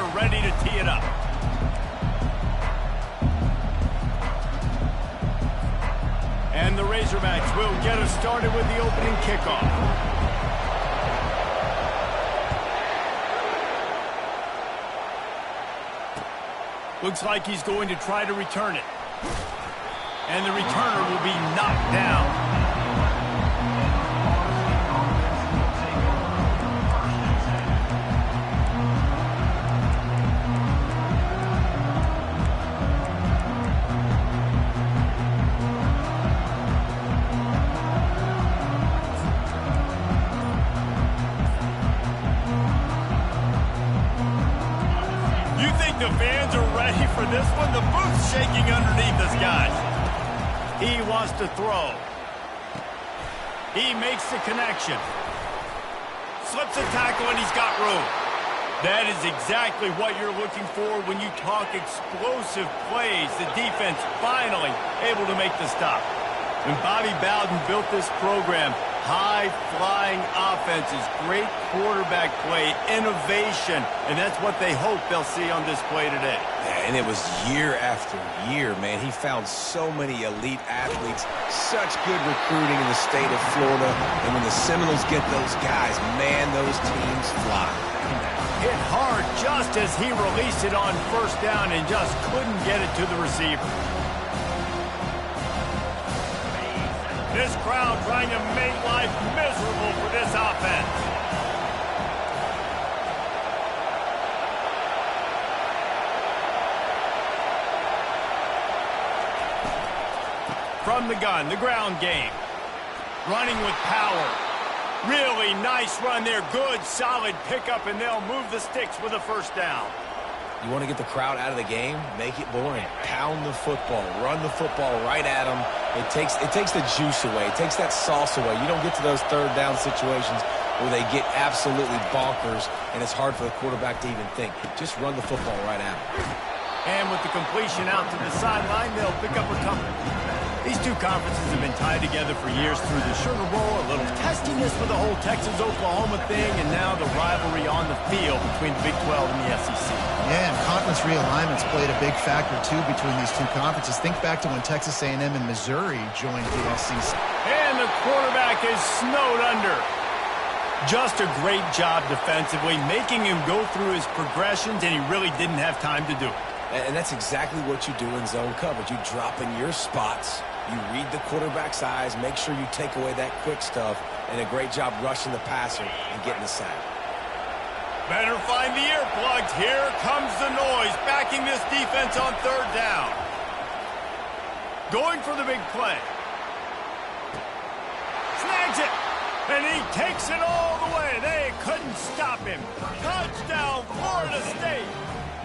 are ready to tee it up. And the Razorbacks will get us started with the opening kickoff. Looks like he's going to try to return it. And the returner will be knocked down. The fans are ready for this one. The booth's shaking underneath us, guys. He wants to throw. He makes the connection. Slips a tackle, and he's got room. That is exactly what you're looking for when you talk explosive plays. The defense finally able to make the stop. When Bobby Bowden built this program, high-flying offenses, great quarterback play, innovation, and that's what they hope they'll see on display today. Yeah, and it was year after year, man. He found so many elite athletes, such good recruiting in the state of Florida, and when the Seminoles get those guys, man, those teams fly. Hit hard just as he released it on first down and just couldn't get it to the receiver. This crowd trying to make life miserable for this offense. From the gun, the ground game. Running with power. Really nice run there. Good, solid pickup, and they'll move the sticks with a first down. You want to get the crowd out of the game? Make it boring. Pound the football. Run the football right at them. It takes the juice away. It takes that sauce away. You don't get to those third down situations where they get absolutely bonkers, and it's hard for the quarterback to even think. Just run the football right at them. And with the completion out to the sideline, they'll pick up a couple. These two conferences have been tied together for years through the Sugar Bowl, a little testiness with the whole Texas-Oklahoma thing, and now the rivalry on the field between the Big 12 and the SEC. Yeah, and conference realignments played a big factor, too, between these two conferences. Think back to when Texas A&M and Missouri joined the SEC. And the quarterback is snowed under. Just a great job defensively, making him go through his progressions, and he really didn't have time to do it. And that's exactly what you do in zone coverage. You drop in your spots. You read the quarterback's eyes, make sure you take away that quick stuff, and a great job rushing the passer and getting the sack. Better find the earplugs. Here comes the noise, backing this defense on third down. Going for the big play. Snags it, and he takes it all the way. They couldn't stop him. Touchdown, Florida State.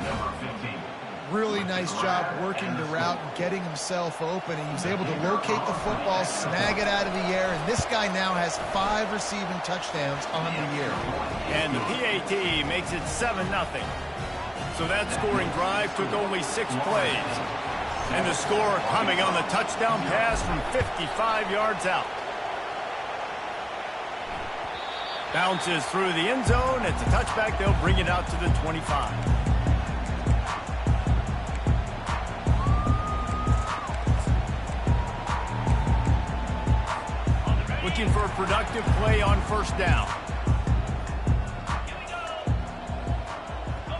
Number 15. Really nice job working the route and getting himself open. And he was able to locate the football, snag it out of the air, and this guy now has 5 receiving touchdowns on the year. And the PAT makes it 7-0. So that scoring drive took only 6 plays. And the score coming on the touchdown pass from 55 yards out. Bounces through the end zone. It's a touchback. They'll bring it out to the 25. Looking for a productive play on first down.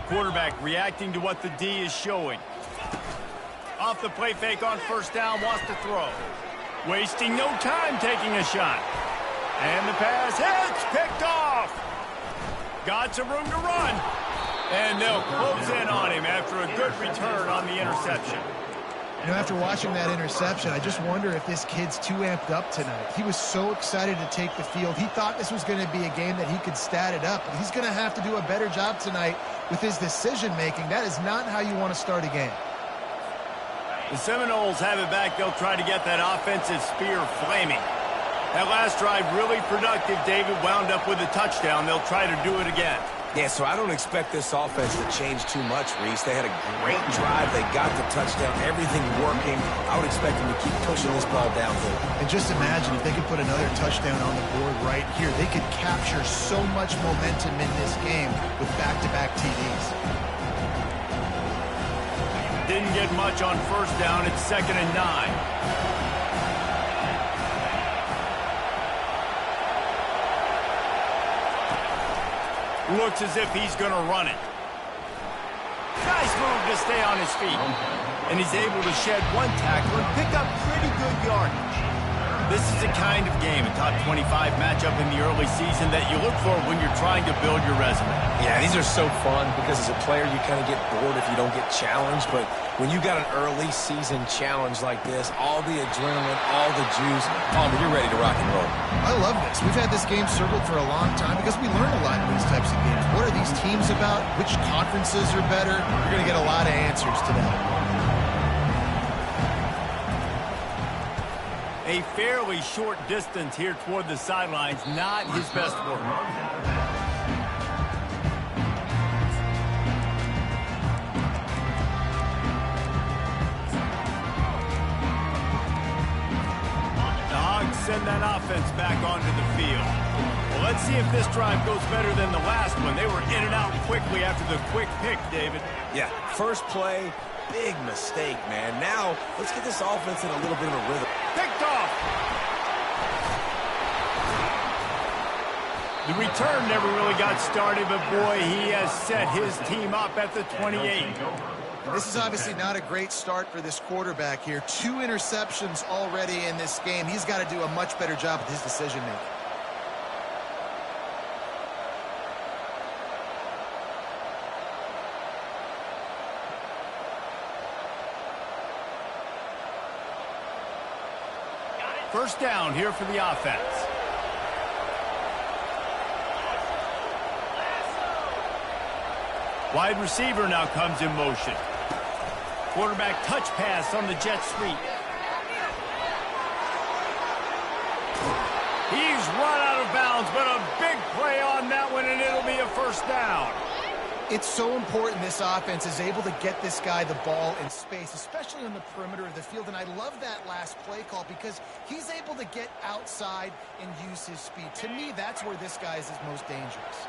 Quarterback reacting to what the D is showing. Off the play fake on first down, wants to throw. Wasting no time taking a shot. And the pass hits, picked off. Got some room to run. And they'll close in on him after a good return on the interception. You know, after watching that interception, I just wonder if this kid's too amped up tonight. He was so excited to take the field. He thought this was going to be a game that he could stat it up. But he's going to have to do a better job tonight with his decision-making. That is not how you want to start a game. The Seminoles have it back. They'll try to get that offensive spear flaming. That last drive really productive. David wound up with a touchdown. They'll try to do it again. Yeah, so I don't expect this offense to change too much, Reese. They had a great drive. They got the touchdown. Everything working. I would expect them to keep pushing this ball downhill. And just imagine if they could put another touchdown on the board right here. They could capture so much momentum in this game with back-to-back TDs. didn't get much on first down. It's 2nd and 9. Looks as if he's going to run it. Nice move to stay on his feet. And he's able to shed one tackle and pick up pretty good yardage. This is the kind of game, a top 25 matchup in the early season, that you look for when you're trying to build your resume. Yeah, these are so fun because as a player you kind of get bored if you don't get challenged. But when you got an early season challenge like this, all the adrenaline, all the juice, you're ready to rock and roll. I love this. We've had this game circled for a long time because we learn a lot in these types of games. What are these teams about? Which conferences are better? You're going to get a lot of answers to that. A fairly short distance here toward the sidelines, not his best work. The Hogs send that offense back onto the field. Well, let's see if this drive goes better than the last one. They were in and out quickly after the quick pick, David. Yeah, first play, big mistake, man. Now, let's get this offense in a little bit of a rhythm. Picked off. The return never really got started, but boy, he has set his team up at the 28. This is obviously not a great start for this quarterback here. 2 interceptions already in this game. He's got to do a much better job with his decision-making. First down here for the offense. Wide receiver now comes in motion. Quarterback touch pass on the jet sweep. He's run out of bounds, but a big play on that one, and it'll be a first down. It's so important this offense is able to get this guy the ball in space, especially on the perimeter of the field. And I love that last play call because he's able to get outside and use his speed. To me, that's where this guy is his most dangerous.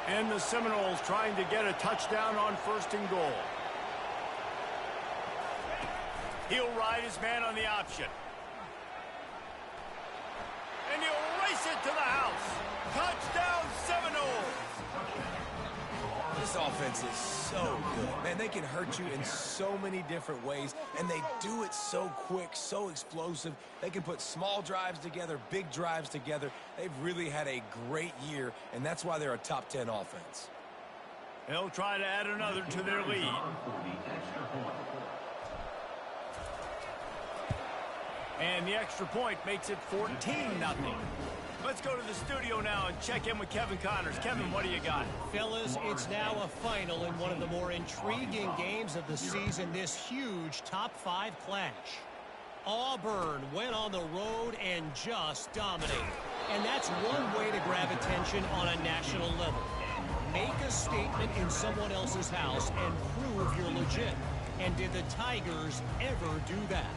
And the Seminoles trying to get a touchdown on 1st and goal. He'll ride his man on the option. And he'll race it to the house. Touchdown, Seminoles. This offense is so good. Man, they can hurt you in so many different ways, and they do it so quick, so explosive. They can put small drives together, big drives together. They've really had a great year, and that's why they're a top 10 offense. They'll try to add another to their lead. And the extra point makes it 14-0. Let's go to the studio now and check in with Kevin Connors. Kevin, what do you got? Fellas, it's now a final in one of the more intriguing games of the season, this huge top 5 clash. Auburn went on the road and just dominated. And that's one way to grab attention on a national level. Make a statement in someone else's house and prove you're legit. And did the Tigers ever do that?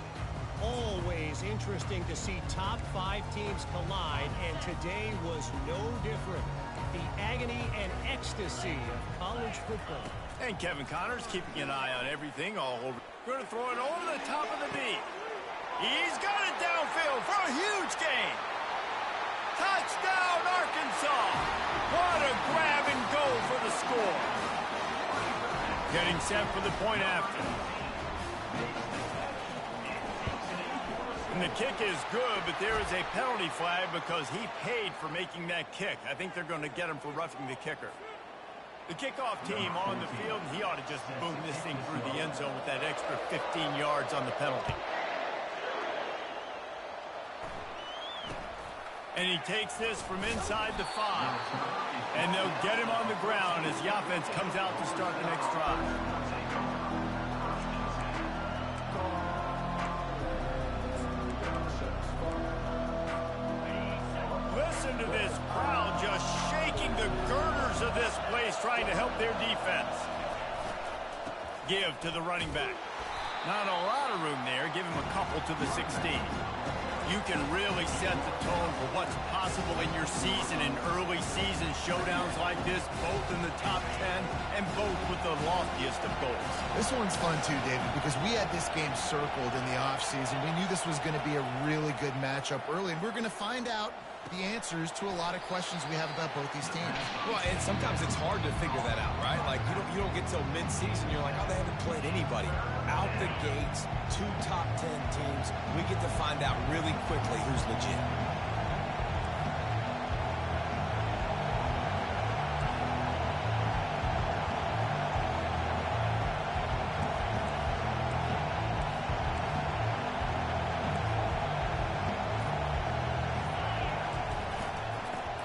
Always interesting to see top 5 teams collide, and today was no different. The agony and ecstasy of college football. And Kevin Connors keeping an eye on everything all over. Going to throw it over the top of the knee. He's got it downfield for a huge gain. Touchdown, Arkansas. What a grab and go for the score. Getting set for the point after. And the kick is good, but there is a penalty flag because he paid for making that kick. I think they're going to get him for roughing the kicker. The kickoff team on the field, he ought to just boom this thing through the end zone with that extra 15 yards on the penalty. And he takes this from inside the 5. And they'll get him on the ground as the offense comes out to start the next drive. Listen to this crowd just shaking the girders of this place, trying to help their defense. Give to the running back. Not a lot of room there. Give him a couple to the 16. You can really set the tone for what's possible in your season in early season showdowns like this, both in the top 10 and both with the loftiest of goals. This one's fun too, David, because we had this game circled in the offseason. We knew this was going to be a really good matchup early, and we're going to find out the answers to a lot of questions we have about both these teams. Well, and sometimes it's hard to figure that out, right? Like, you don't get till mid-season, you're like, oh, they haven't played anybody. Out the gates, 2 top 10 teams, we get to find out really quickly who's legit.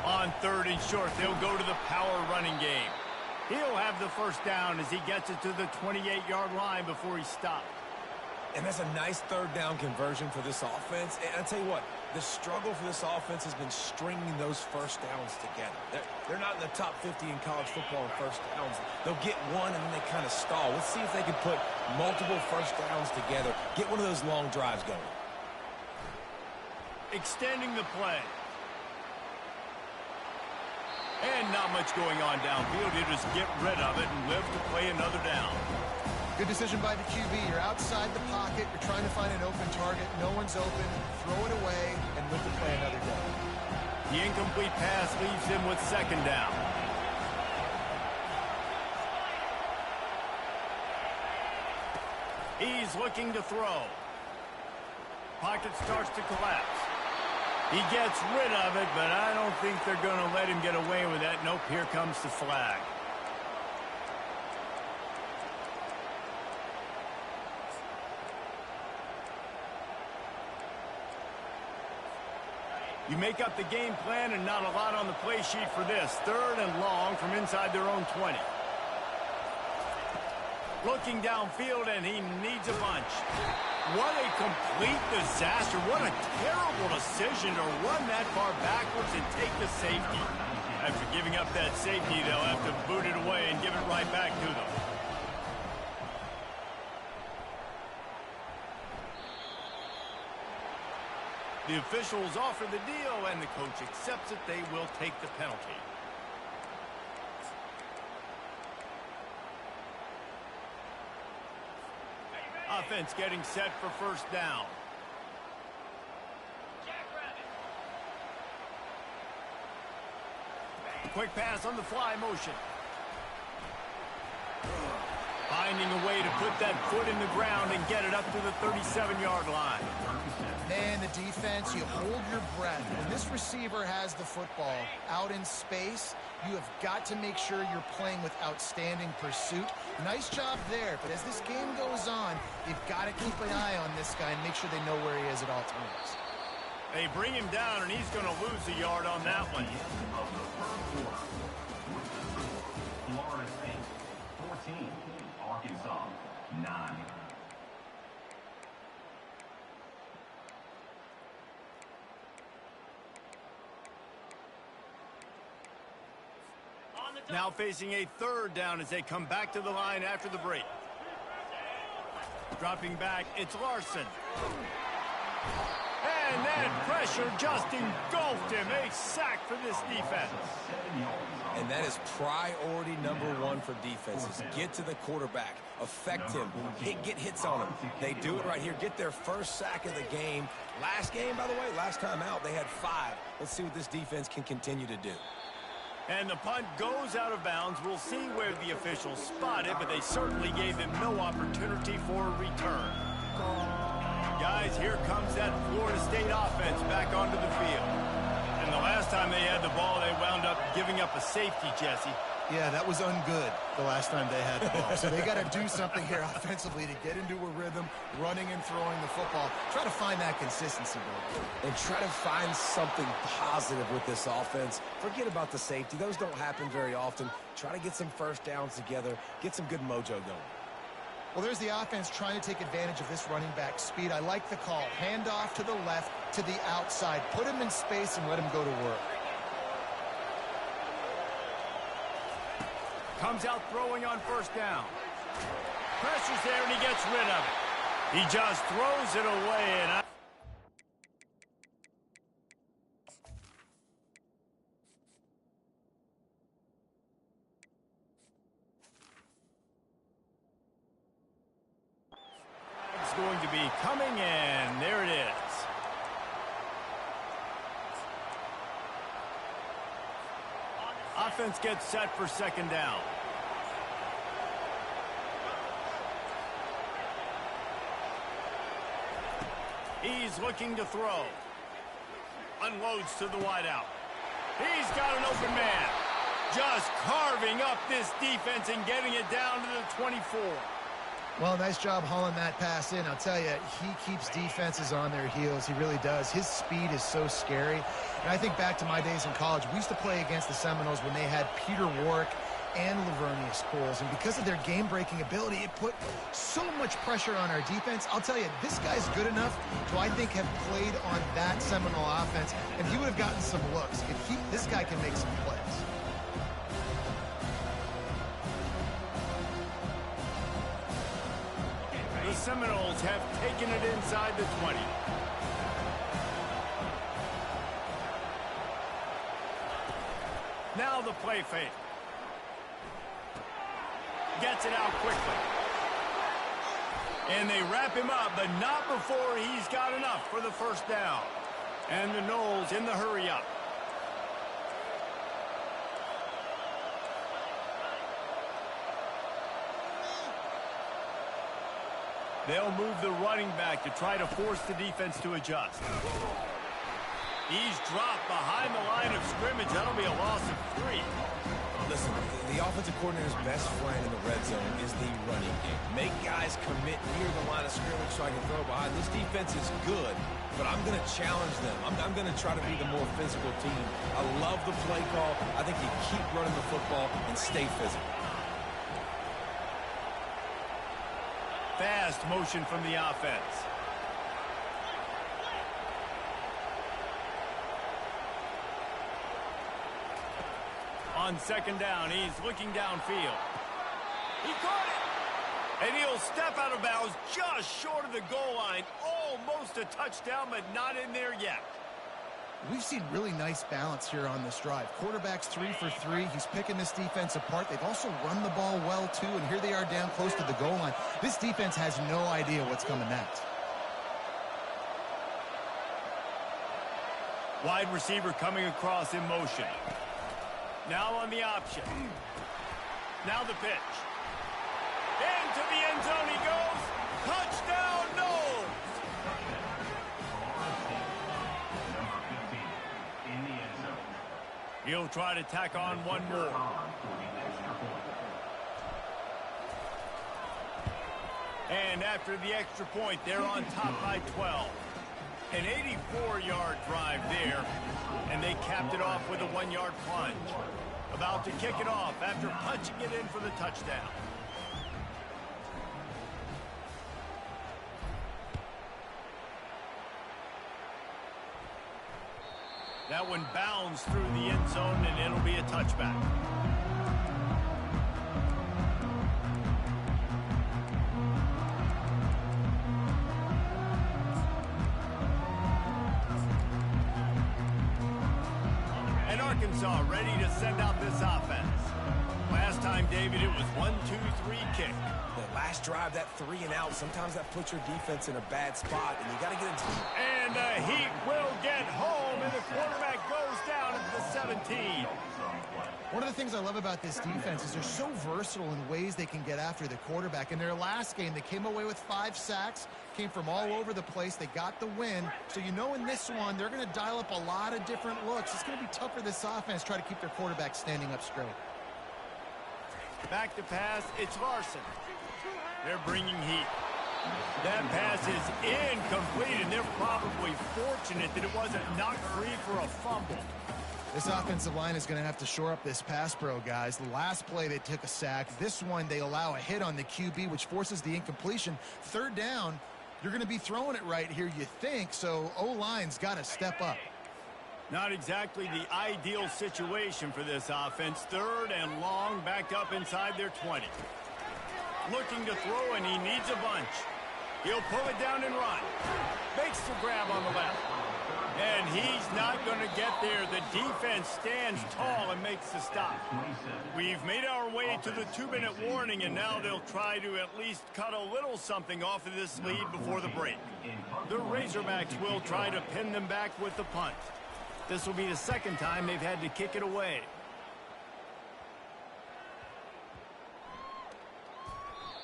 On 3rd and short, they'll go to the power running game. He'll have the first down as he gets it to the 28-yard line before he stopped. And that's a nice 3rd down conversion for this offense. And I'll tell you what, the struggle for this offense has been stringing those first downs together. They're not in the top 50 in college football in first downs. They'll get one and then they kind of stall. Let's see if they can put multiple first downs together, get one of those long drives going. Extending the play. And not much going on downfield. He'll just get rid of it and live to play another down. Good decision by the QB. You're outside the pocket. You're trying to find an open target. No one's open. Throw it away and live to play another down. The incomplete pass leaves him with 2nd down. He's looking to throw. Pocket starts to collapse. He gets rid of it, but I don't think they're going to let him get away with that. Nope, here comes the flag. You make up the game plan and not a lot on the play sheet for this. 3rd and long from inside their own 20. Looking downfield, and he needs a bunch. What a complete disaster. What a terrible decision to run that far backwards and take the safety. After giving up that safety, they'll have to boot it away and give it right back to them. The officials offer the deal, and the coach accepts it. They will take the penalty. Offense getting set for first down. Quick pass on the fly motion. Finding a way to put that foot in the ground and get it up to the 37-yard line. Man, the defense, you hold your breath. When this receiver has the football out in space, you have got to make sure you're playing with outstanding pursuit. Nice job there, but as this game goes on, you've got to keep an eye on this guy and make sure they know where he is at all times. They bring him down, and he's going to lose a yard on that one. Florida State, 14. Arkansas, 9. Now facing a 3rd down as they come back to the line after the break. Dropping back, it's Larson. And that pressure just engulfed him. A sack for this defense. And that is priority number 1 for defenses. Get to the quarterback. Affect him. Get hits on him. They do it right here. Get their first sack of the game. Last game, by the way, last time out, they had 5. Let's see what this defense can continue to do. And the punt goes out of bounds. We'll see where the officials spot it, but they certainly gave him no opportunity for a return. Guys, here comes that Florida State offense back onto the field. And the last time they had the ball, they wound up giving up a safety, Jesse. Yeah, that was ungood the last time they had the ball. So they got to do something here offensively to get into a rhythm, running and throwing the football. Try to find that consistency, bro. And try to find something positive with this offense. Forget about the safety. Those don't happen very often. Try to get some first downs together. Get some good mojo going. Well, there's the offense trying to take advantage of this running back speed. I like the call. Hand off to the left, to the outside. Put him in space and let him go to work. Comes out throwing on first down. Pressure's there, and he gets rid of it. He just throws it away, and going to be coming, and there it is. Offense gets set for second down. He's looking to throw. Unloads to the wideout. He's got an open man. Just carving up this defense and getting it down to the 24. Well, nice job hauling that pass in. I'll tell you, he keeps defenses on their heels. He really does. His speed is so scary. And I think back to my days in college. We used to play against the Seminoles when they had Peter Warrick and Lavernius Coles. And because of their game-breaking ability, it put so much pressure on our defense. I'll tell you, this guy's good enough to, I think, have played on that Seminole offense, and he would have gotten some looks. This guy can make some plays. The Seminoles have taken it inside the 20. Now the play fake. Gets it out quickly. And they wrap him up, but not before he's got enough for the first down. And the Noles in the hurry up. They'll move the running back to try to force the defense to adjust. He's dropped behind the line of scrimmage. That'll be a loss of 3. Listen, the offensive coordinator's best friend in the red zone is the running game. Make guys commit near the line of scrimmage so I can throw behind. This defense is good, but I'm going to challenge them. I'm going to try to be the more physical team. I love the play call. I think you keep running the football and stay physical. Fast motion from the offense. On second down, he's looking downfield. He caught it! And he'll step out of bounds just short of the goal line. Almost a touchdown, but not in there yet. We've seen really nice balance here on this drive. Quarterback's 3 for 3. He's picking this defense apart. They've also run the ball well, too, and here they are down close to the goal line. This defense has no idea what's coming next. Wide receiver coming across in motion. Now on the option. Now the pitch. Into the end zone he goes. Touchdown, Noles! He'll try to tack on one more. And after the extra point, they're on top by 12. An 84-yard drive there, and they capped it off with a 1-yard plunge. About to kick it off after punching it in for the touchdown. That one bounds through the end zone, and it'll be a touchback. And Arkansas ready to send out this offense. Last time, David, it was 1-2-3 kick. The last drive, that 3 and out, sometimes that puts your defense in a bad spot, and you got to get into it. And the Heat will get home, and the quarterback goes down at the 17. One of the things I love about this defense is they're so versatile in ways they can get after the quarterback. In their last game, they came away with 5 sacks, came from all over the place. They got the win. So you know in this one, they're going to dial up a lot of different looks. It's going to be tough for this offense to try to keep their quarterback standing up straight. Back to pass, it's Larson. They're bringing heat. That pass is incomplete, and they're probably fortunate that it wasn't knocked free for a fumble. This offensive line is going to have to shore up this pass pro, guys. The last play, they took a sack. This one, they allow a hit on the QB, which forces the incompletion. Third down, you're going to be throwing it right here, you think, so O-line's got to step up. Not exactly the ideal situation for this offense. Third and long, back up inside their 20. Looking to throw, and he needs a bunch. He'll pull it down and run. Makes the grab on the left. And he's not going to get there. The defense stands tall and makes the stop. We've made our way to the 2-minute warning, and now they'll try to at least cut a little something off of this lead before the break. The Razorbacks will try to pin them back with the punt. This will be the second time they've had to kick it away.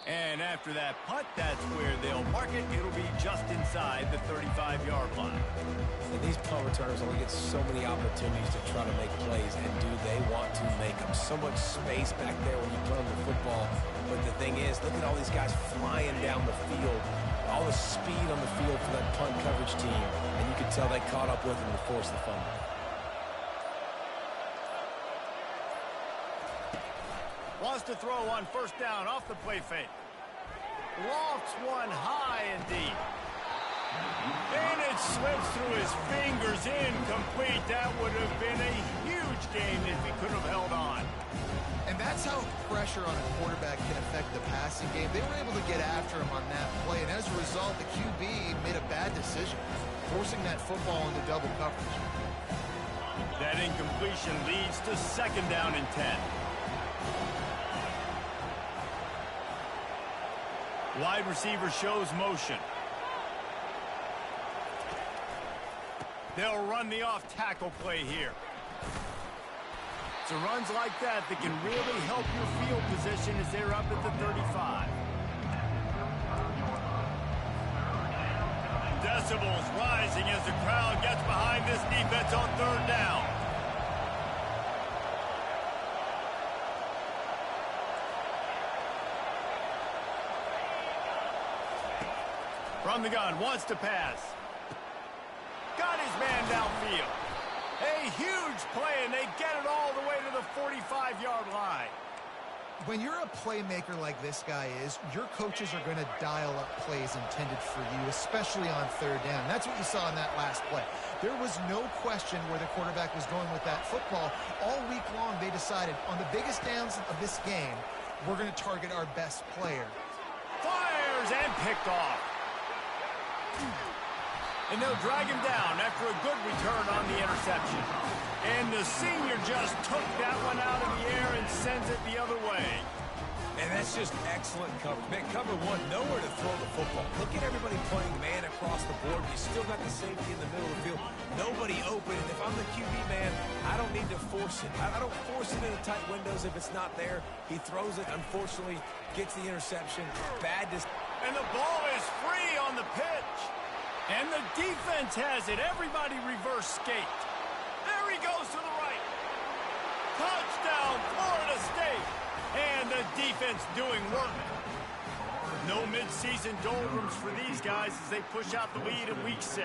And after that punt, that's where they'll mark it. It'll be just inside the 35-yard line. And these punt returners only get so many opportunities to try to make plays, and do they want to make them? So much space back there when you put on the football. But the thing is, look at all these guys flying down the field. All the speed on the field for that punt coverage team. And you can tell they caught up with them to force the fumble. Wants to throw on first down off the play fake. Lofts one high and deep. And it slips through his fingers, incomplete. That would have been a huge game if he could have held on. And that's how pressure on a quarterback can affect the passing game. They were able to get after him on that play, and as a result, the QB made a bad decision, forcing that football into double coverage. That incompletion leads to second down and 10. Wide receiver shows motion. They'll run the off-tackle play here. It's runs like that that can really help your field position as they're up at the 35. Decibels rising as the crowd gets behind this defense on third down. From the gun, wants to pass. Got his man downfield. A huge play, and they get it all the way to the 45-yard line. When you're a playmaker like this guy is, your coaches are going to dial up plays intended for you, especially on third down. That's what you saw in that last play. There was no question where the quarterback was going with that football. All week long, they decided on the biggest downs of this game, we're going to target our best player. Fires and picked off. And they'll drag him down after a good return on the interception. And the senior just took that one out of the air and sends it the other way. And that's just excellent cover. Man, cover one, nowhere to throw the football. Look at everybody playing man across the board. You still got the safety in the middle of the field. Nobody open. And if I'm the QB, man, I don't need to force it. I don't force it into tight windows if it's not there. He throws it, unfortunately, gets the interception. Bad decision. And the ball is free on the pitch. And the defense has it. Everybody reverse skate. There he goes to the right. Touchdown, Florida State. And the defense doing work. No midseason doldrums for these guys as they push out the lead in week 6.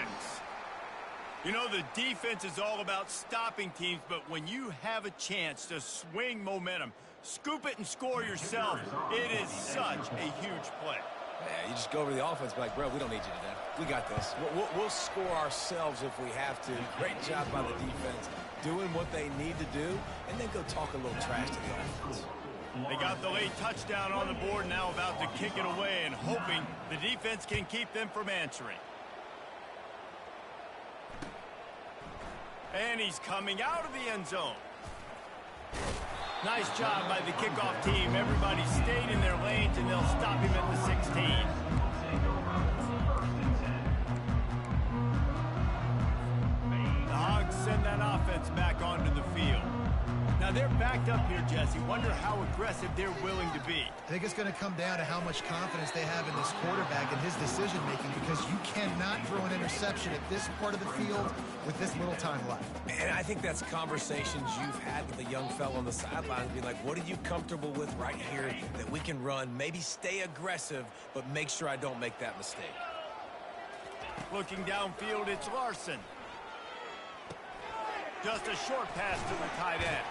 You know, the defense is all about stopping teams, but when you have a chance to swing momentum, scoop it and score yourself, it is such a huge play. Yeah, you just go over to the offense and be like, bro, we don't need you today. We got this. We'll score ourselves if we have to. Great job by the defense doing what they need to do, and then go talk a little trash to the offense. They got the late touchdown on the board, now about to kick it away and hoping the defense can keep them from answering. And he's coming out of the end zone. Nice job by the kickoff team. Everybody stayed in their lanes, and they'll stop him at the 16. The Hogs send that offense back onto the field. Now they're backed up here, Jesse. Wonder how aggressive they're willing to be. I think it's going to come down to how much confidence they have in this quarterback and his decision-making, because you cannot throw an interception at this part of the field with this little time left. And I think that's conversations you've had with a young fellow on the sidelines, being like, what are you comfortable with right here that we can run? Maybe stay aggressive, but make sure I don't make that mistake. Looking downfield, it's Larson. Just a short pass to the tight end.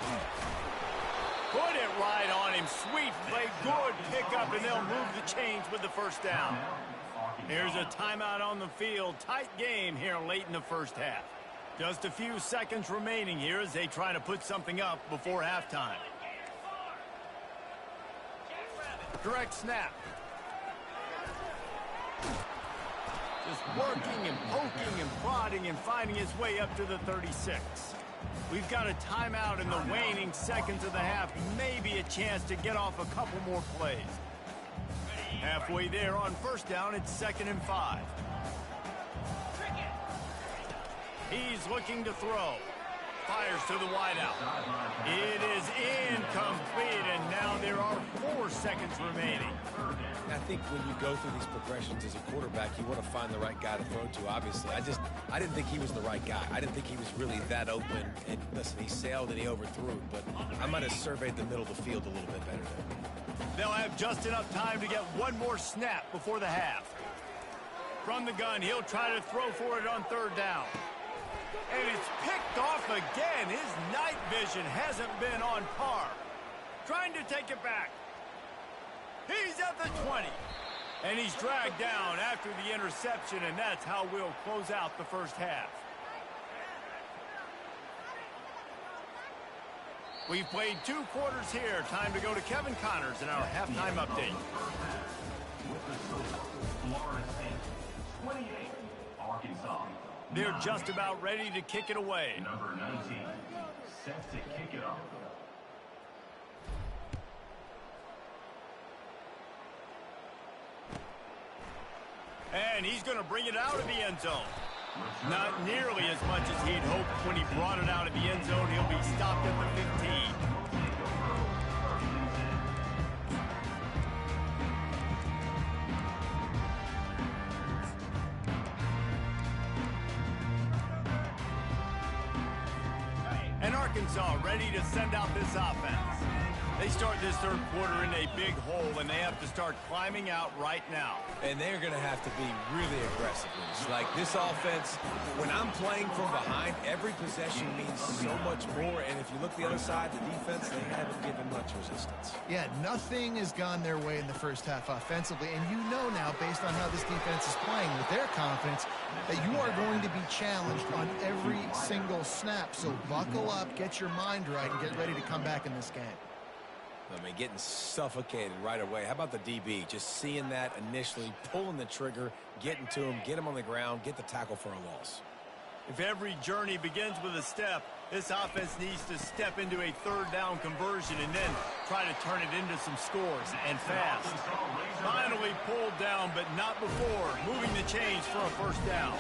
Put it right on him. Sweet play, good pickup, and they'll move the chains with the first down. Here's a timeout on the field. Tight game here late in the first half. Just a few seconds remaining here as they try to put something up before halftime. Direct snap. Just working and poking and prodding and finding his way up to the 36. We've got a timeout in the waning seconds of the half. Maybe a chance to get off a couple more plays. Halfway there on first down, it's 2nd and 5. He's looking to throw. Fires to the wideout. It is incomplete, and now there are 4 seconds remaining. I think when you go through these progressions as a quarterback, you want to find the right guy to throw to, obviously. I didn't think he was the right guy. I didn't think he was really that open. And listen, he sailed and he overthrew it, but I might have surveyed the middle of the field a little bit better there. They'll have just enough time to get one more snap before the half. From the gun, he'll try to throw for it on 3rd down. And it's picked off again. His night vision hasn't been on par. Trying to take it back. He's at the 20. And he's dragged down after the interception, and that's how we'll close out the first half. We've played 2 quarters here. Time to go to Kevin Connors in our halftime update. With the score, Florida State 28, Arkansas. They're just about ready to kick it away. Number 19, set to kick it off. And he's going to bring it out of the end zone. Not nearly as much as he'd hoped when he brought it out of the end zone. He'll be stopped at the 15. And Arkansas ready to send out this offense. They start this 3rd quarter in a big hole, and they have to start climbing out right now. And they're going to have to be really aggressive. It's like this offense, when I'm playing from behind, every possession means so much more. And if you look the other side, the defense, they haven't given much resistance. Yeah, nothing has gone their way in the first half offensively. And you know now, based on how this defense is playing with their confidence, that you are going to be challenged on every single snap. So buckle up, get your mind right, and get ready to come back in this game. I mean, getting suffocated right away. How about the DB? Just seeing that initially, pulling the trigger, getting to him, get him on the ground, get the tackle for a loss. If every journey begins with a step, this offense needs to step into a 3rd down conversion and then try to turn it into some scores, and fast. Finally pulled down, but not before moving the chains for a 1st down.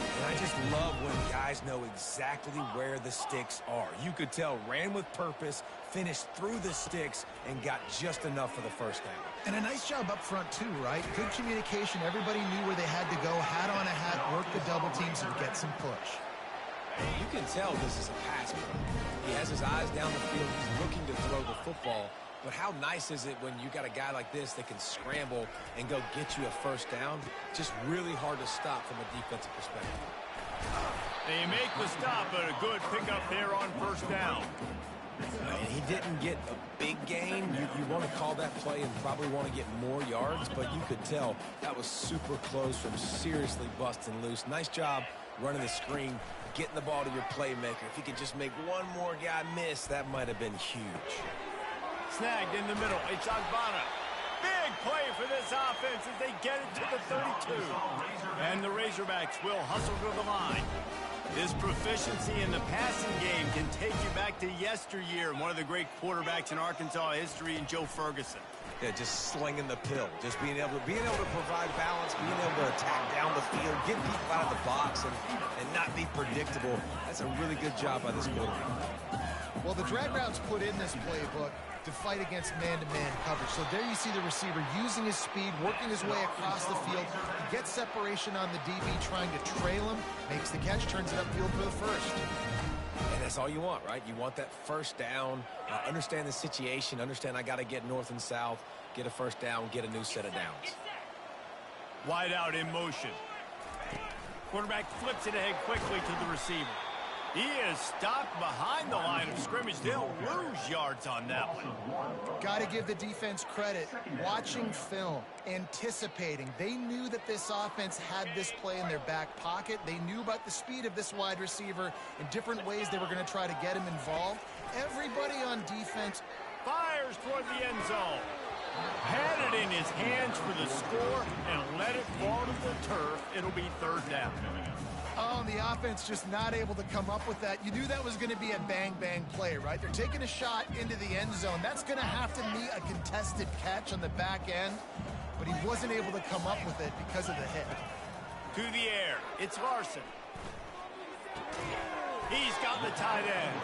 And I just love when guys know exactly where the sticks are. You could tell, ran with purpose, finished through the sticks, and got just enough for the 1st down. And a nice job up front, too, right? Good communication. Everybody knew where they had to go, hat on a hat, work the double teams, and get some push. You can tell this is a pass play. He has his eyes down the field. He's looking to throw the football. But how nice is it when you got a guy like this that can scramble and go get you a 1st down? Just really hard to stop from a defensive perspective. They make the stop, but a good pickup there on 1st down. And he didn't get a big gain. You want to call that play and probably want to get more yards, but you could tell that was super close from seriously busting loose. Nice job running the screen, getting the ball to your playmaker. If he could just make one more guy miss, that might have been huge. Snagged in the middle. It's Agbana. Big play for this offense as they get it to the 32. And the Razorbacks will hustle to the line. This proficiency in the passing game can take you back to yesteryear. One of the great quarterbacks in Arkansas history, in Joe Ferguson. Yeah, just slinging the pill. Just being able to provide balance, being able to attack down the field, get people out of the box, and not be predictable. That's a really good job by this quarterback. Well, the drag routes put in this playbook to fight against man-to-man coverage. So there you see the receiver using his speed, working his way across the field. He gets separation on the DB, trying to trail him, makes the catch, turns it upfield for the 1st. And that's all you want, right? You want that 1st down, understand the situation, understand I got to get north and south, get a 1st down, get a new set of downs. Wide out in motion. Quarterback flips it ahead quickly to the receiver. He is stopped behind the line of scrimmage. They'll lose yards on that one. Got to give the defense credit. Watching film, anticipating. They knew that this offense had this play in their back pocket. They knew about the speed of this wide receiver in different ways they were going to try to get him involved. Everybody on defense fires toward the end zone. Had it in his hands for the score and let it fall to the turf. It'll be third down. Oh, the offense just not able to come up with that. You knew that was going to be a bang-bang play, right? They're taking a shot into the end zone. That's going to have to meet a contested catch on the back end, but he wasn't able to come up with it because of the hit. To the air, it's Larson. He's got the tight end,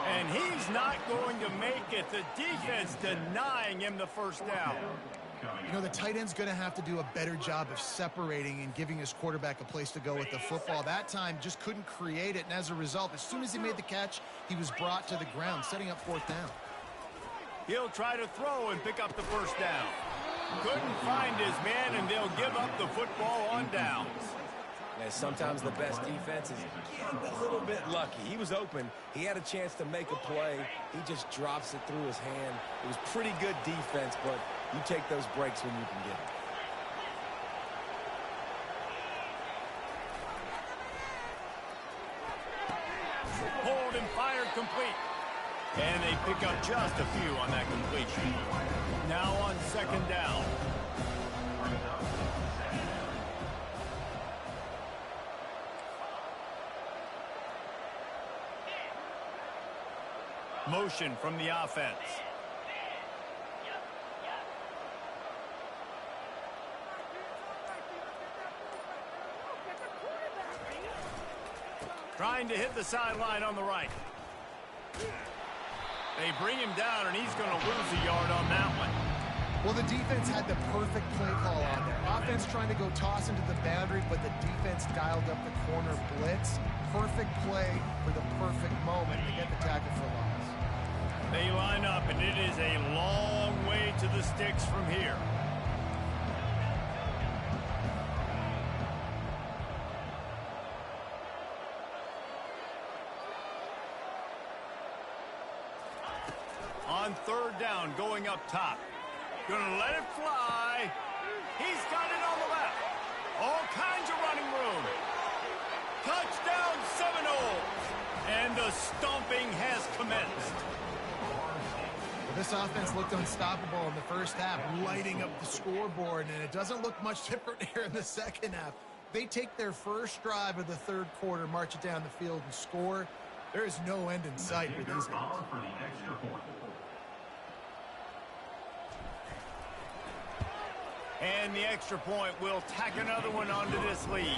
and he's not going to make it. The defense denying him the first down. You know, the tight end's going to have to do a better job of separating and giving his quarterback a place to go with the football. That time just couldn't create it, and as a result, as soon as he made the catch, he was brought to the ground, setting up fourth down. He'll try to throw and pick up the first down. Couldn't find his man, and they'll give up the football on downs. And sometimes the best defense is getting a little bit lucky. He was open. He had a chance to make a play. He just drops it through his hand. It was pretty good defense, but you take those breaks when you can get them. Hold and fired complete. And they pick up just a few on that completion. Now on second down. Motion from the offense. Trying to hit the sideline on the right. They bring him down, and he's going to lose a yard on that one. Well, the defense had the perfect play call on there. Offense trying to go toss into the boundary, but the defense dialed up the corner blitz. Perfect play for the perfect moment to get the tackle for loss. They line up, and it is a long way to the sticks from here. On third down, going up top. Gonna let it fly. He's got it on the left. All kinds of running room. Touchdown Seminoles. And the stomping has commenced. Well, this offense looked unstoppable in the first half, lighting up the scoreboard, and it doesn't look much different here in the second half. They take their first drive of the third quarter, march it down the field, and score. There is no end in sight for these guys. And the extra point will tack another one onto this lead.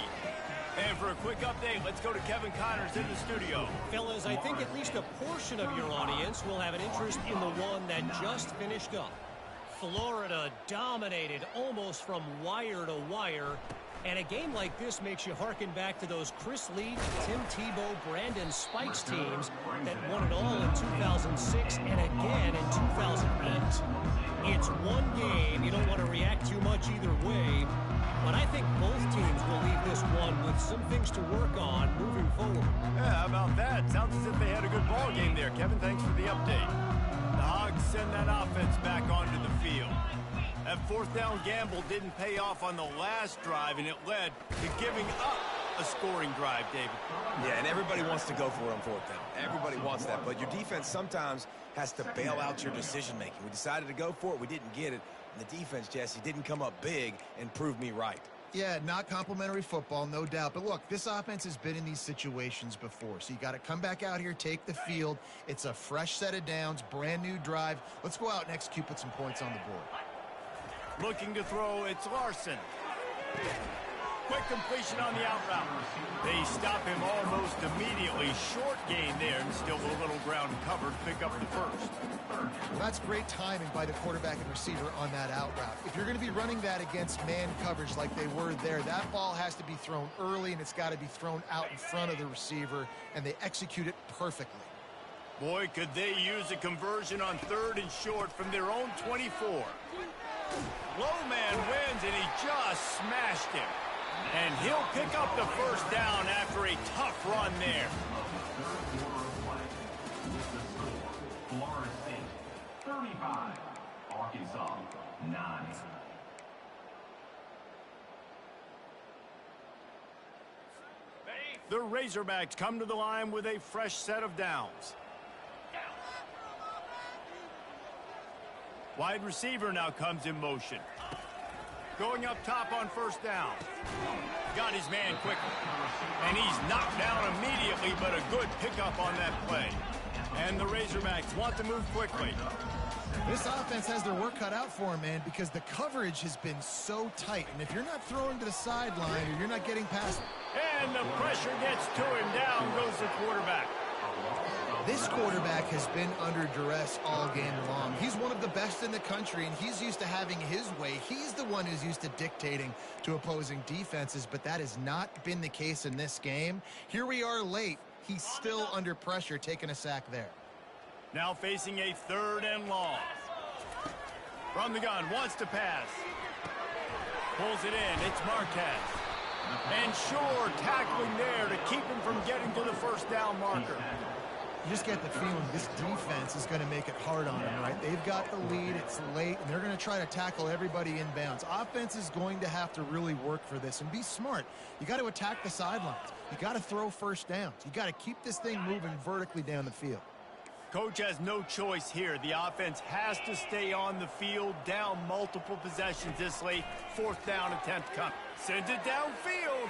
And for a quick update, let's go to Kevin Connors in the studio. Fellas, I think at least a portion of your audience will have an interest in the one that just finished up. Florida dominated almost from wire to wire. And a game like this makes you harken back to those Chris Leach, Tim Tebow, Brandon Spikes teams that won it all in 2006 and again in 2008. It's one game. You don't want to react too much either way. But I think both teams will leave this one with some things to work on moving forward. Yeah, how about that? Sounds as if they had a good ball game there. Kevin, thanks for the update. The Hogs send that offense back onto the field. That fourth down gamble didn't pay off on the last drive, and it led to giving up a scoring drive, David. Yeah, and everybody wants to go for it on fourth down. Everybody wants that, but your defense sometimes has to bail out your decision-making. We decided to go for it. We didn't get it. And the defense, Jesse, didn't come up big and prove me right. Yeah, not complimentary football, no doubt. But look, this offense has been in these situations before. So you got to come back out here, take the field. It's a fresh set of downs, brand new drive. Let's go out and execute, put some points on the board. Looking to throw, it's Larson. Quick completion on the out route. They stop him almost immediately. Short gain there, and still a little ground covered. Pick up the first. Well, that's great timing by the quarterback and receiver on that out route. If you're going to be running that against man coverage like they were there, that ball has to be thrown early, and it's got to be thrown out in front of the receiver, and they execute it perfectly. Boy, could they use a conversion on third and short from their own 24. Low man wins, and he just smashed him. And he'll pick up the first down after a tough run there. Florida State 35, Arkansas 9. The Razorbacks come to the line with a fresh set of downs. Wide receiver now comes in motion. Going up top on first down. Got his man quickly. And he's knocked down immediately, but a good pickup on that play. And the Razorbacks want to move quickly. This offense has their work cut out for them, man, because the coverage has been so tight. And if you're not throwing to the sideline or you're not getting past it. And the pressure gets to him. Down goes the quarterback. This quarterback has been under duress all game long. He's one of the best in the country, and he's used to having his way. He's the one who's used to dictating to opposing defenses, but that has not been the case in this game. Here we are late. He's still under pressure, taking a sack there. Now facing a 3rd and long. From the gun, wants to pass. Pulls it in, it's Marquez. And Shore tackling there to keep him from getting to the first down marker. You just get the feeling this defense is going to make it hard on them, right? They've got the lead, it's late, and they're going to try to tackle everybody inbounds. Offense is going to have to really work for this and be smart. You got to attack the sidelines. You got to throw first downs. You got to keep this thing moving vertically down the field. Coach has no choice here. The offense has to stay on the field, down multiple possessions this late. 4th down attempt coming. Sends it downfield.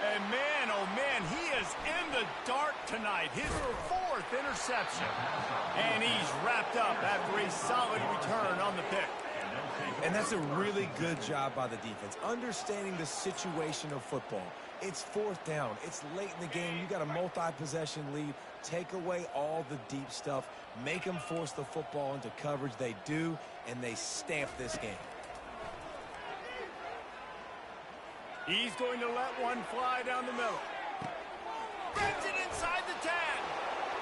And man, oh man, he is in the dark tonight. His 4th interception. And he's wrapped up after a solid return on the pick. And that's a really good job by the defense, understanding the situation of football. It's 4th down. It's late in the game. You got a multi-possession lead. Take away all the deep stuff. Make them force the football into coverage. They do, and they stamp this game. He's going to let one fly down the middle. Gets it inside the 10.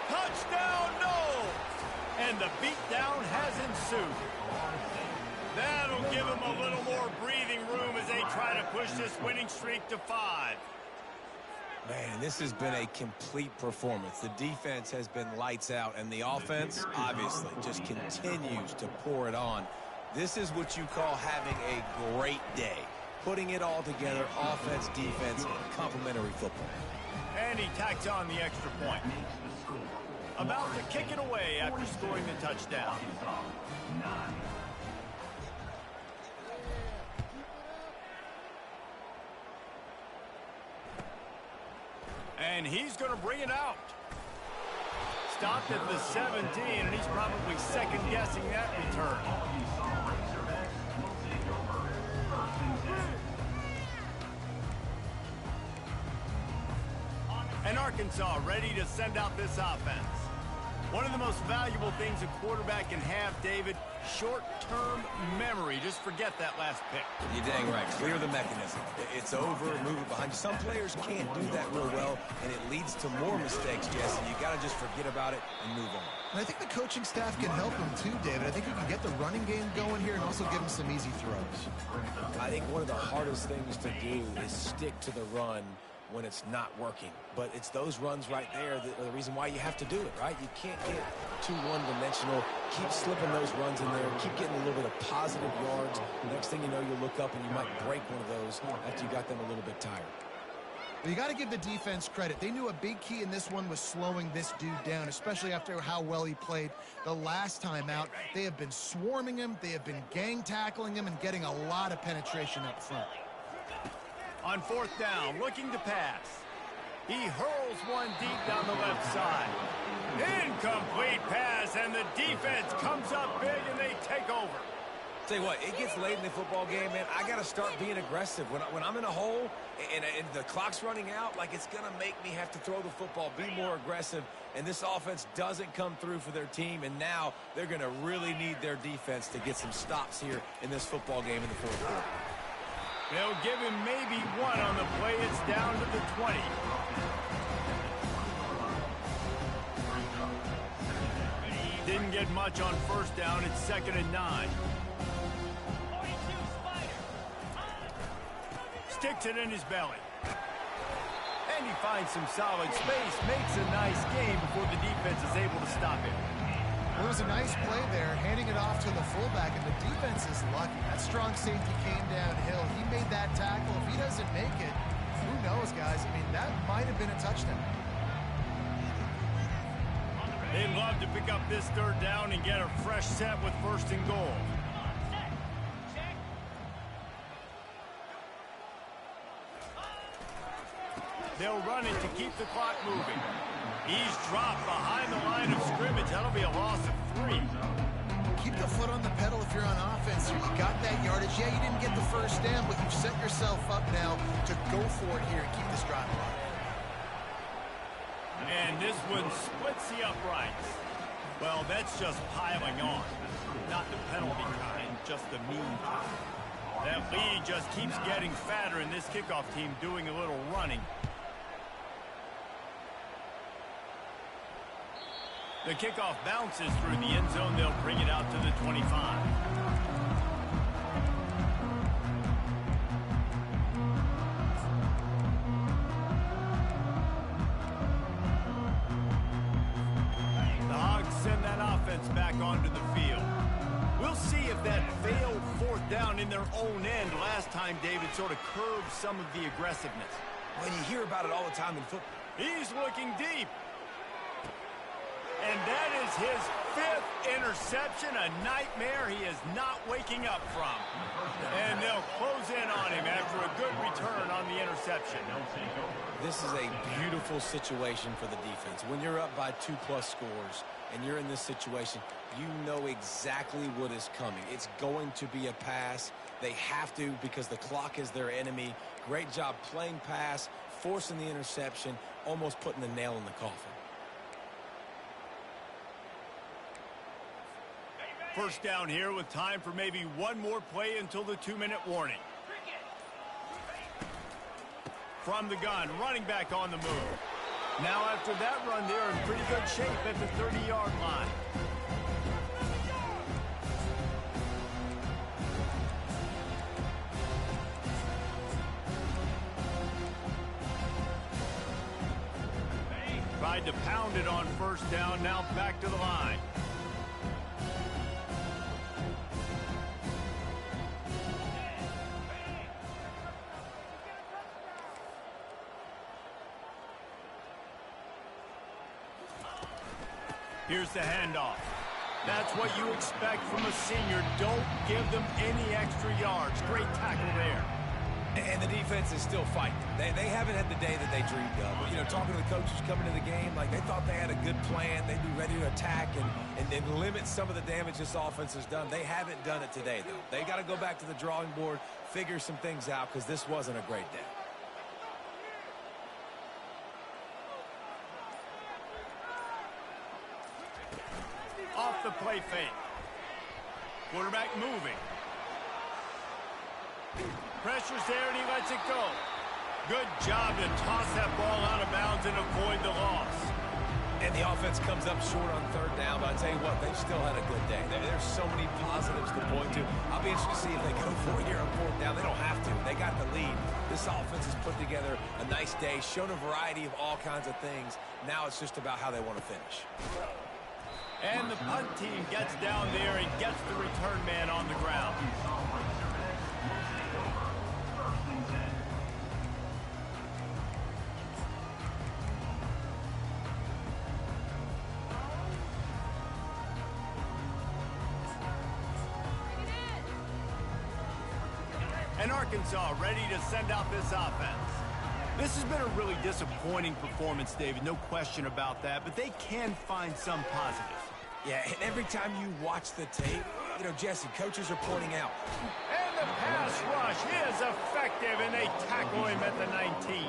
Touchdown, no! And the beatdown has ensued. That'll give him a little more breathing room as they try to push this winning streak to 5. Man, this has been a complete performance. The defense has been lights out, and the offense, obviously, just continues to pour it on. This is what you call having a great day. Putting it all together, offense, defense, complementary football. And he tacks on the extra point. About to kick it away after scoring the touchdown. And he's going to bring it out. Stopped at the 17, and he's probably second-guessing that return. And Arkansas ready to send out this offense. One of the most valuable things a quarterback can have, David, short-term memory. Just forget that last pick. You're dang right. Clear the mechanism. It's over, move it behind you. Some players can't do that real well, and it leads to more mistakes, Jesse. You got to just forget about it and move on. And I think the coaching staff can help him too, David. I think you can get the running game going here and also give him some easy throws. I think one of the hardest things to do is stick to the run when it's not working. But it's those runs right there that are the reason why you have to do it, right? You can't get too one-dimensional. Keep slipping those runs in there. Keep getting a little bit of positive yards. Next thing you know, you look up and you might break one of those after you got them a little bit tired. Well, you got to give the defense credit. They knew a big key in this one was slowing this dude down, especially after how well he played the last time out. They have been swarming him. They have been gang tackling him and getting a lot of penetration up front. On 4th down, looking to pass. He hurls one deep down the left side. Incomplete pass, and the defense comes up big, and they take over. Tell you what, it gets late in the football game, man. I got to start being aggressive. When I'm in a hole and the clock's running out, like it's going to make me have to throw the football, be more aggressive, and this offense doesn't come through for their team, and now they're going to really need their defense to get some stops here in this football game in the 4th quarter. They'll give him maybe one on the play. It's down to the 20. Didn't get much on 1st down. It's 2nd and 9. Sticks it in his belly. And he finds some solid space. Makes a nice game before the defense is able to stop him. Well, it was a nice play there, handing it off to the fullback, and the defense is lucky. That strong safety came downhill. He made that tackle. If he doesn't make it, who knows, guys? I mean, that might have been a touchdown. They'd love to pick up this third down and get a fresh set with 1st and goal. They'll run it to keep the clock moving. He's dropped behind the line of scrimmage. That'll be a loss of 3. Keep the foot on the pedal if you're on offense. You got that yardage. Yeah, you didn't get the first down, but you've set yourself up now to go for it here and keep this drive alive. And this one splits the uprights. Well, that's just piling on. Not the penalty kind, just the mean kind. That lead just keeps getting fatter, and this kickoff team doing a little running. The kickoff bounces through the end zone. They'll bring it out to the 25. The Hogs send that offense back onto the field. We'll see if that failed 4th down in their own end last time, David, sort of curbed some of the aggressiveness. When you hear about it all the time in football. He's looking deep. And that is his 5th interception, a nightmare he is not waking up from. And they'll close in on him after a good return on the interception. This is a beautiful situation for the defense. When you're up by 2+ scores and you're in this situation, you know exactly what is coming. It's going to be a pass. They have to because the clock is their enemy. Great job playing pass, forcing the interception, almost putting the nail in the coffin. 1st down here with time for maybe one more play until the 2-minute warning. From the gun, running back on the move. Now after that run, they're in pretty good shape at the 30-yard line. Tried to pound it on 1st down, now back to the line. Here's the handoff. That's what you expect from a senior. Don't give them any extra yards. Great tackle there. And the defense is still fighting. They haven't had the day that they dreamed of. You know, talking to the coaches coming to the game, like they thought they had a good plan. They'd be ready to attack and limit some of the damage this offense has done. They haven't done it today, though. They got to go back to the drawing board, figure some things out, because this wasn't a great day. Off the play fake. Quarterback moving. Pressure's there and he lets it go. Good job to toss that ball out of bounds and avoid the loss. And the offense comes up short on 3rd down, but I tell you what, they've still had a good day. There's so many positives to point to. I'll be interested to see if they go for it here on 4th down. They don't have to. They got the lead. This offense has put together a nice day, shown a variety of all kinds of things. Now it's just about how they want to finish. And the punt team gets down there and gets the return man on the ground. And Arkansas ready to send out this offense. This has been a really disappointing performance, David, no question about that, but they can find some positives. Yeah, and every time you watch the tape, you know, Jesse, coaches are pointing out. And the pass rush is effective, and they tackle him at the 19.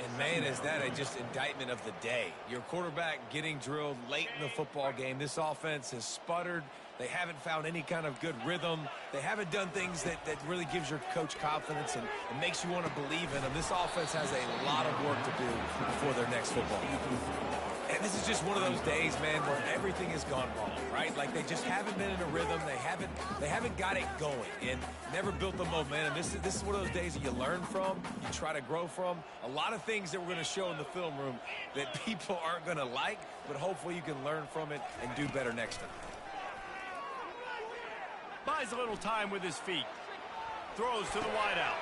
And, man, is that just indictment of the day. Your quarterback getting drilled late in the football game. This offense has sputtered. They haven't found any kind of good rhythm. They haven't done things that really gives your coach confidence and makes you want to believe in them. This offense has a lot of work to do before their next football game. And this is just one of those days, man, where everything has gone wrong, right? Like they just haven't been in a rhythm. They haven't got it going and never built the momentum. This is one of those days that you learn from, you try to grow from. A lot of things that we're going to show in the film room that people aren't going to like, but hopefully you can learn from it and do better next time. Buys a little time with his feet. Throws to the wideout.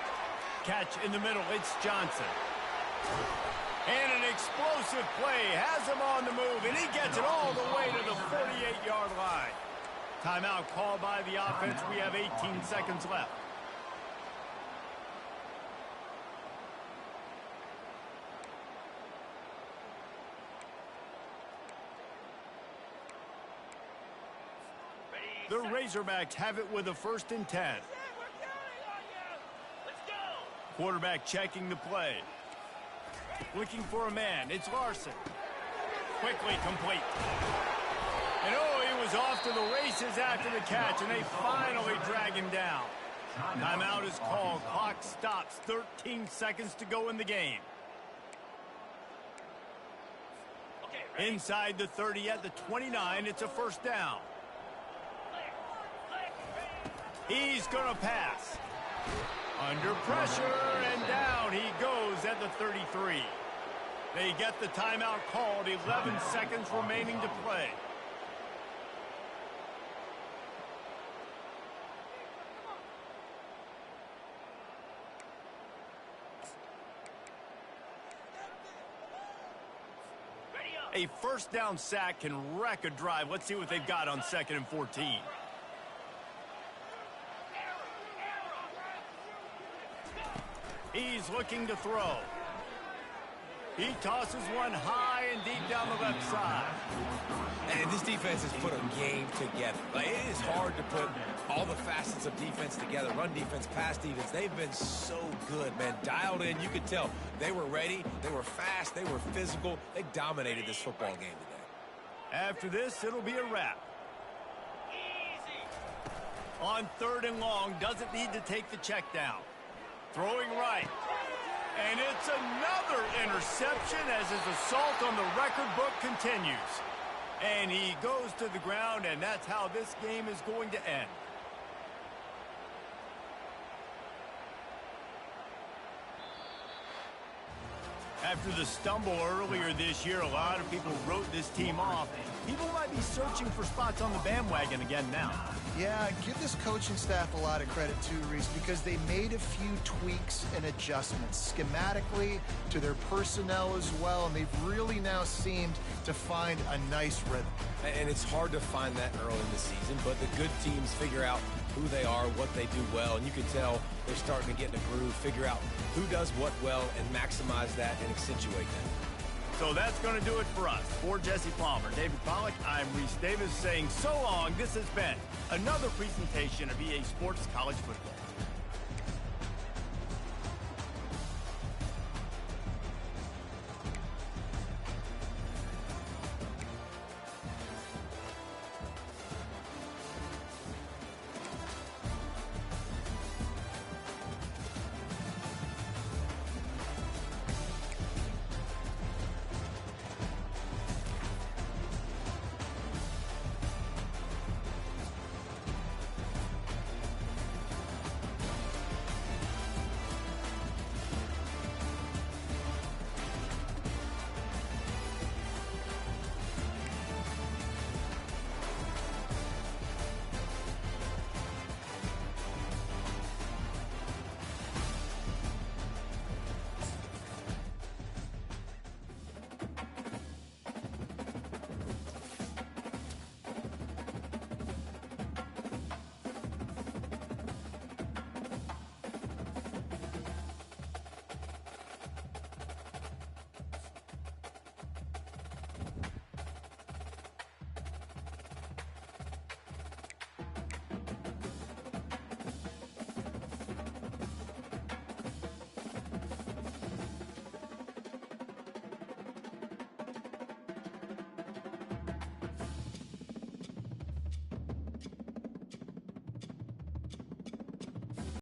Catch in the middle. It's Johnson. And an explosive play has him on the move, and he gets it all the way to the 48-yard line. Timeout called by the offense. We have 18 seconds left. The Razorbacks have it with a 1st and 10. Quarterback checking the play. Looking for a man. It's Larson. Quickly complete. And oh, he was off to the races after the catch, and they finally drag him down. Timeout is called. Clock stops. 13 seconds to go in the game. Inside the 30 at the 29, it's a 1st down. He's going to pass. Under pressure, and down he goes at the 33. They get the timeout called. 11 seconds remaining to play. A 1st down sack can wreck a drive. Let's see what they've got on 2nd and 14. He's looking to throw. He tosses one high and deep down the left side. And this defense has put a game together. Like, it is hard to put all the facets of defense together. Run defense, pass defense. They've been so good, man. Dialed in. You could tell they were ready. They were fast. They were physical. They dominated this football game today. After this, it'll be a wrap. On 3rd and long, doesn't need to take the check down. Throwing right. And it's another interception as his assault on the record book continues. And he goes to the ground, and that's how this game is going to end. After the stumble earlier this year, a lot of people wrote this team off. People might be searching for spots on the bandwagon again now. Yeah, give this coaching staff a lot of credit too, Reese, because they made a few tweaks and adjustments schematically to their personnel as well, and they've really now seemed to find a nice rhythm. And it's hard to find that early in the season, but the good teams figure out who they are, what they do well, and you can tell they're starting to get in a groove, figure out who does what well, and maximize that and accentuate that. So that's going to do it for us. For Jesse Palmer, David Pollack, I'm Reese Davis saying so long. This has been another presentation of EA Sports College Football.